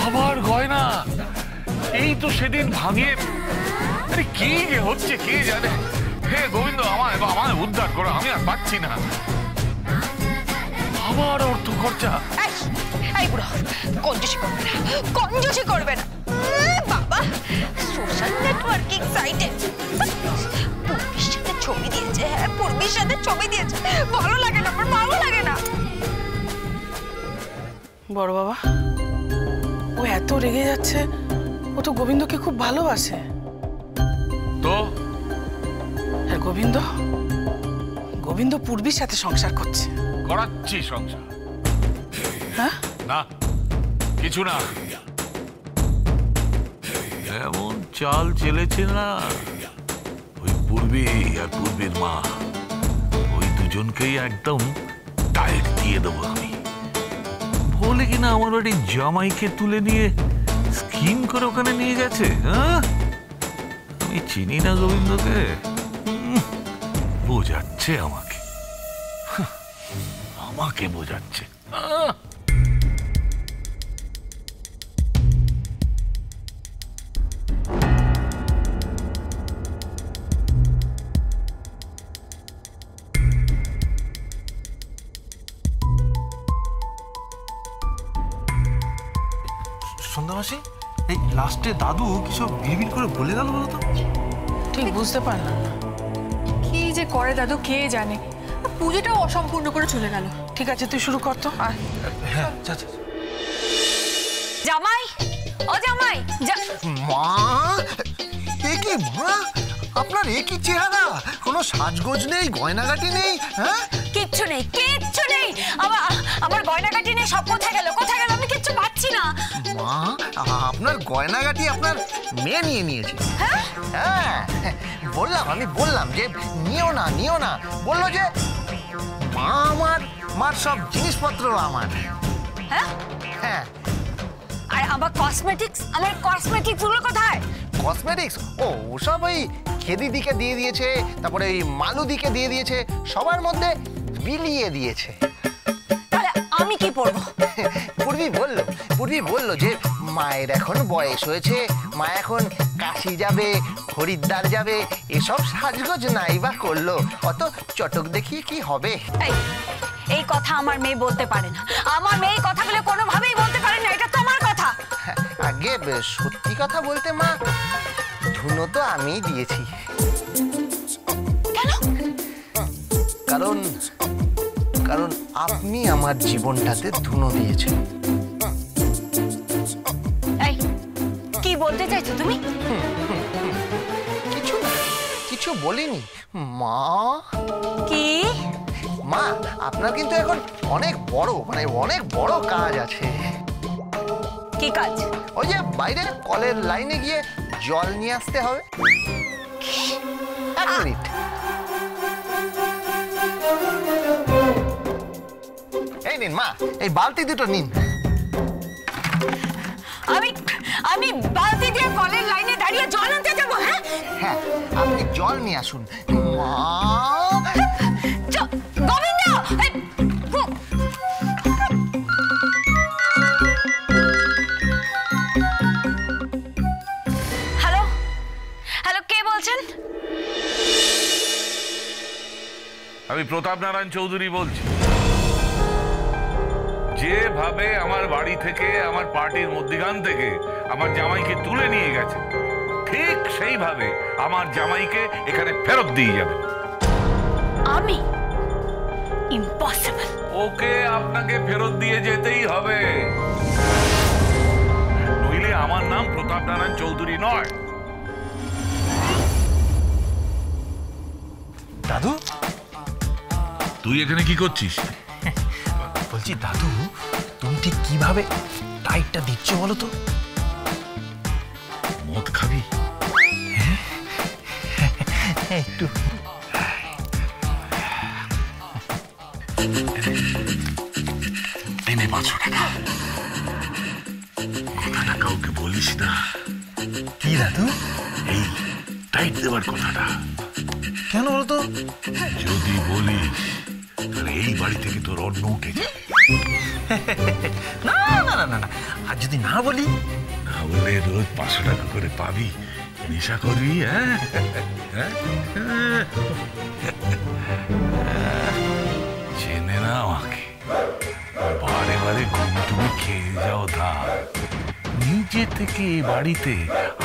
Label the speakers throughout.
Speaker 1: আবার গয়না? এই তো সেদিন ভাঙিয়ে। আরে কি যে হচ্ছে কে জানে। হে গোবিন্দ, আমায় উদ্ধার করো, আমি আর পাচ্ছি না। আবার অর্থ খরচা।
Speaker 2: এই বুড়ো কঞ্জুসি করবে না, কঞ্জুসি করবে না বাবা। সোশ্যাল নেটওয়ার্কিং সাইটে পূর্বির সাথে ছবি দিয়েছে। হ্যাঁ, পূর্বির সাথে ছবি দিয়েছে। ভালো লাগে না, আমার ভালো লাগে না।
Speaker 3: বড় বাবা, ও এত রেগে যাচ্ছে। ও তো গোবিন্দকে খুব ভালোবাসে।
Speaker 1: তো
Speaker 3: আর গোবিন্দ পূর্বির সাথে সংসার করছে।
Speaker 1: করাচ্ছি সংসার?
Speaker 3: হ্যাঁ,
Speaker 1: না কিছু না। এমন চাল চেলেছে না, ওই পূর্বী আর পূর্বীর মা, ওই দুজনকেই একদম টাইট দিয়ে দেবো আমি। বলে কিনা আমার বাড়ি জামাইকে তুলে নিয়ে স্কিম করে ওখানে নিয়ে গেছে। হ্যাঁ, আমি চিনি না গোবিন্দকে, বোঝাচ্ছে আমাকে বোঝাচ্ছে।
Speaker 4: সন্ধ্যামাসি, এই লাস্টে দাদু কিসব বিড়বিড় করে বলে গেল বলো তো?
Speaker 3: ঠিক বুঝতে পারলাম না।
Speaker 5: কি যে করে দাদু কে জানে। পুজোটাও অসম্পূর্ণ করে চলে গেল।
Speaker 3: ঠিক আছে, তুই শুরু কর তো।
Speaker 4: হ্যাঁ,
Speaker 2: জামাই, ও জামাই।
Speaker 6: মা, এ কি মা? আপনার এ কি চেহারা? কোনো সাজগোজ নেই, গয়নাগাটি নেই? হ্যাঁ,
Speaker 2: কিচ্ছু নেই, কিচ্ছু নেই। আমার গয়নাগাটি নেই। সব কোথায় গেল, কোথায় গেল? আমি কিচ্ছু পাচ্ছি না।
Speaker 6: মা, আপনার গয়নাগাটি আপনার মেয়ে নিয়ে নিয়েছে। হ্যাঁ, আমি বললাম যে নিও না। বললো যে মা মার সব জিনিসপত্র আমার। হ্যাঁ,
Speaker 2: আর আমার কসমেটিক্স গুলো কোথায়?
Speaker 6: কসমেটিক্স? ও, ওসব ওই খেদিদিকে দিয়ে দিয়েছে, তারপরে ওই মালুদিকে দিয়ে দিয়েছে, সবার মধ্যে বিলিয়ে দিয়েছে।
Speaker 2: তাহলে আমি কি পরবো?
Speaker 6: পূর্বী বলল যে মায়ের এখন বয়স হয়েছে, মা এখন কাশি যাবে, হরিদ্বার যাবে, এসব সাজগোজ নাই বা করলো, অত চটক দেখিয়ে কি হবে?
Speaker 2: এই কথা আমার মেয়ে বলতে পারে না। আমার মেয়ে কথাগুলো কোনোভাবেই বলতে পারে না। এটা তো আমার কথা।
Speaker 6: আগে সত্যি কথা বলতে মা, ধুনো তো আমিই দিয়েছি।
Speaker 2: কেন?
Speaker 6: কারণ আপনি আমার জীবনটাতে ধুনো দিয়েছেন।
Speaker 2: কি বলতে চাইছো তুমি?
Speaker 6: কিছু বলিনি মা।
Speaker 2: কি?
Speaker 6: মা, আপনার কিন্তু এখন অনেক বড় কাজ আছে।
Speaker 2: কি কাজ?
Speaker 6: ওই যে বাইরে কলের লাইনে গিয়ে জল নিয়ে আসতে হবে। এক মিনিট। এই নিন মা, এই বালতি দুটো নিন।
Speaker 2: আমি বালতি দিয়ে কলের লাইনে দাঁড়িয়ে জল আনতে যাবো?
Speaker 6: হ্যাঁ, আপনি জল নিয়ে আসুন মা।
Speaker 2: গোবিন্দ, হ্যালো, কে বলছেন?
Speaker 1: আমি প্রতাপ নারায়ণ চৌধুরী বলছি। যেভাবে আমার বাড়ি থেকে, আমার পার্টির মধ্যখান থেকে আমার জামাইকে তুলে নিয়ে গেছে, ঠিক সেইভাবে আমার জামাইকে এখানে ফেরত দিয়ে যাবেন।
Speaker 2: আমি? ইম্পসিবল।
Speaker 1: ওকে আপনাকে ফেরত দিয়ে যেতেই হবে, নইলে আমার নাম প্রতাপ নারায়ণ চৌধুরী নয়।
Speaker 4: দাদু,
Speaker 1: তুই এখানে কি করছিস?
Speaker 4: বলছি দাদু, তুমি ঠিক কিভাবে টাইটটা দিচ্ছ বলো তো?
Speaker 1: মদ খাবি?
Speaker 4: একটু।
Speaker 1: এনে 500 টাকা। কথাটা কাউকে বলিস না।
Speaker 4: কি দাদু?
Speaker 1: এই টাইট দেওয়ার কথাটা।
Speaker 4: কেন বলো তো?
Speaker 1: যদি বলিস তাহলে এই বাড়ি থেকে তোর অন্ন উঠে যাবে।
Speaker 4: না না না না না, আর যদি না বলি?
Speaker 1: না বলে রোজ 500 টাকা করে পাবি, নেশা করবি। হ্যাঁ, চেনে না আমাকে, বারে বারে ঘুমটুমি খেয়ে যাও ধার। নিজে থেকে এই বাড়িতে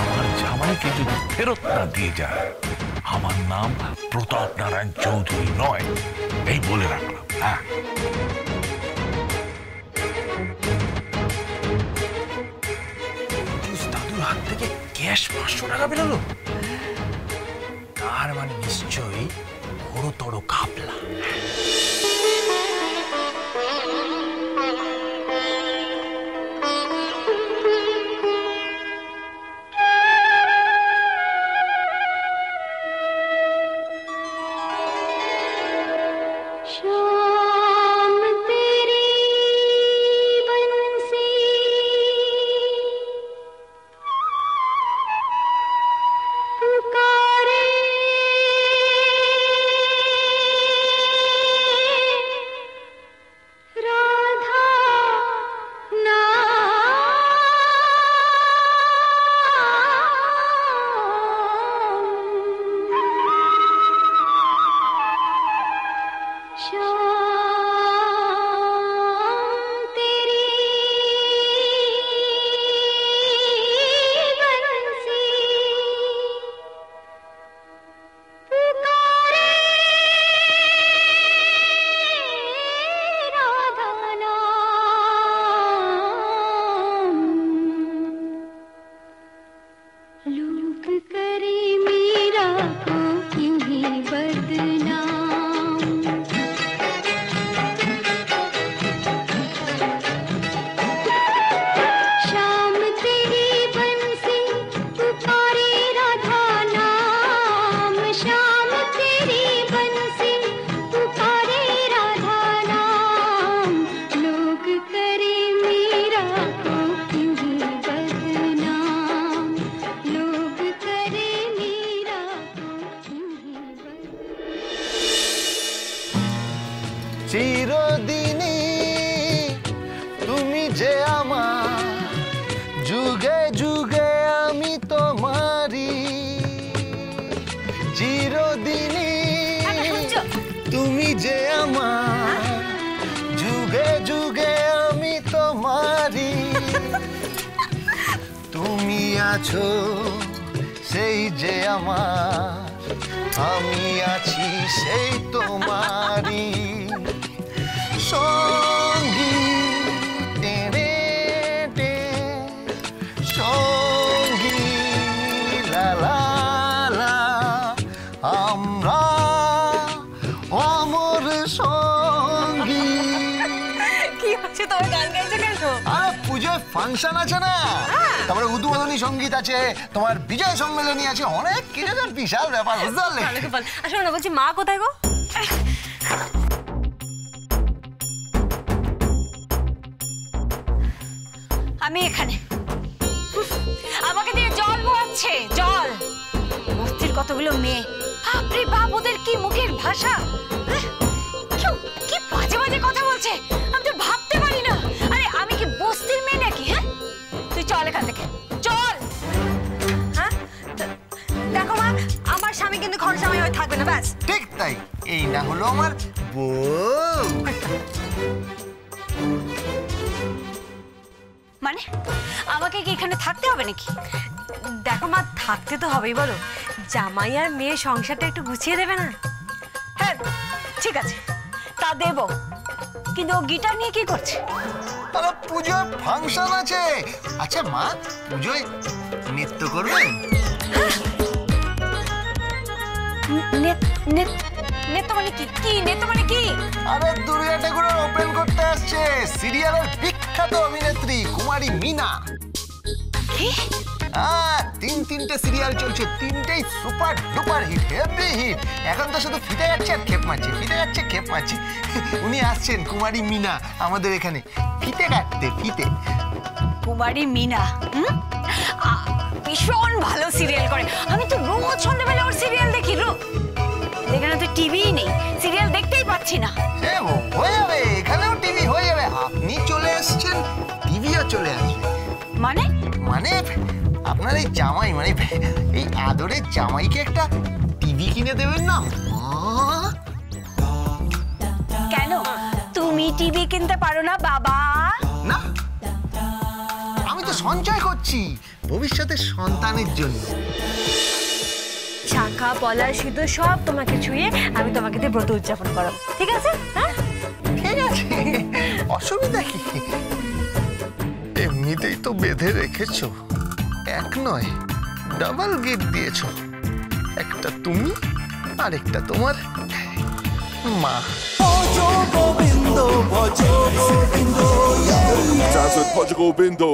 Speaker 1: আমার জামাইকে যদি ফেরত না দিয়ে যায়, আমার নাম প্রতাপ নারায়ণ চৌধুরী নয়, এই বলে রাখলাম। হ্যাঁ,
Speaker 4: দাদুর হাত থেকে ক্যাশ 500 টাকা বেরোলো, তার মানে নিশ্চয়ই বড়তর ঘাপলা।
Speaker 6: চিরদিনই তুমি যে আমার, যুগে যুগে আমি তোমারই। চিরদিনই তুমি যে আমার, যুগে যুগে আমি তোমারই। তুমি আছো সেই যে আমার, আমি আছি সেই তোমারই সঙ্গী। টেনে টে সঙ্গী লা লা লা, আমরা অমর সঙ্গী।
Speaker 2: কি হচ্ছে, তোমার গান গাইছো কেন?
Speaker 6: আর পুজোয় ফাংশন আছে না, তারপরে উদ্বোধনী সঙ্গীত আছে, তোমার বিজয় সম্মেলনী আছে, অনেক কিছু, বিশাল ব্যাপার, বুঝতে পারলে?
Speaker 2: আসলে না, বলছি মা কোথায় গো? আমি এখানে। আমাকে দিয়ে জল বোয়াচ্ছে, জল। বস্তির কতগুলো মেয়ে, বাপরে বাপ, ওদের কি মুখের ভাষা! কি বাজে বাজে কথা বলছে, আমি তো ভাবতে পারি না। আরে আমি কি বস্তির মেয়ে নাকি? হ্যাঁ, তুই চল এখান থেকে, চল। হ্যাঁ, দেখো মা, আমার স্বামী কিন্তু ঘর জামাই হয়ে থাকবে না, ব্যাস।
Speaker 6: ঠিক তাই, এই না হলো আমার বউ।
Speaker 2: মানে আমাকে কি এখানে থাকতে হবে নাকি? দেখো মা, থাকতে তো হবেই, বলো। জামাই আর মেয়ে সংসারটা একটু গুছিয়ে দেবে না? হ্যাঁ ঠিক আছে, তা দেব, কিন্তু ও গিটার নিয়ে কি করছে?
Speaker 6: আরে পুজোয় ফাংশন আছে। আচ্ছা মা, পুজোয় নৃত্য করবেন?
Speaker 2: নেত্য মানে কি? কি নেত্য মানে কি?
Speaker 6: আরে দুর্গা ঠাকুরের ওপেন করতে আসছে সিরিয়ালের বিখ্যাত অভিনেত্রী কুমারী মীনা।
Speaker 2: কি?
Speaker 6: তিনটে সিরিয়াল চলছে, তিনটেই super duper hit, heavy hit. এখন তো শুধু ফিতে যাচ্ছে আর খেপ মারছে, ফিতে যাচ্ছে খেপ মারছে। উনি আসছেন, কুমারী মীনা, আমাদের এখানে ফিতে কাটতে। ফিতে
Speaker 2: কুমারী মীনা ভীষণ ভালো সিরিয়াল করে। আমি তো রোজ সন্ধ্যাবেলা ওর সিরিয়াল দেখি। এখানে তো টিভিই নেই, সিরিয়াল দেখতেই পাচ্ছি না।
Speaker 6: হয়ে যাবে, এখানেও টিভি হয়ে যাবে। চলে আসবে।
Speaker 2: মানে
Speaker 6: মানে আপনার এই জামাই মানে এই আদরের জামাইকে একটা টিভি কিনে দেবেন না?
Speaker 2: কেন তুমি টিভি কিনতে পারো না বাবা?
Speaker 6: না, আমি তো সঞ্চয় করছি ভবিষ্যতের সন্তানের জন্য।
Speaker 2: শাখা পলা সিঁদুর সব তোমাকে ছুঁয়ে আমি তোমাকে দিয়ে ব্রত উদযাপন করাবো, ঠিক আছে? হ্যাঁ
Speaker 6: ঠিক আছে, অসুবিধা কি? এমনিতেই তো বেঁধে রেখেছো, এক নয় ডাবল গিফট দিয়েছো, একটা তুমি আর একটা তোমার মা।
Speaker 7: Dance with Portugal Bindo.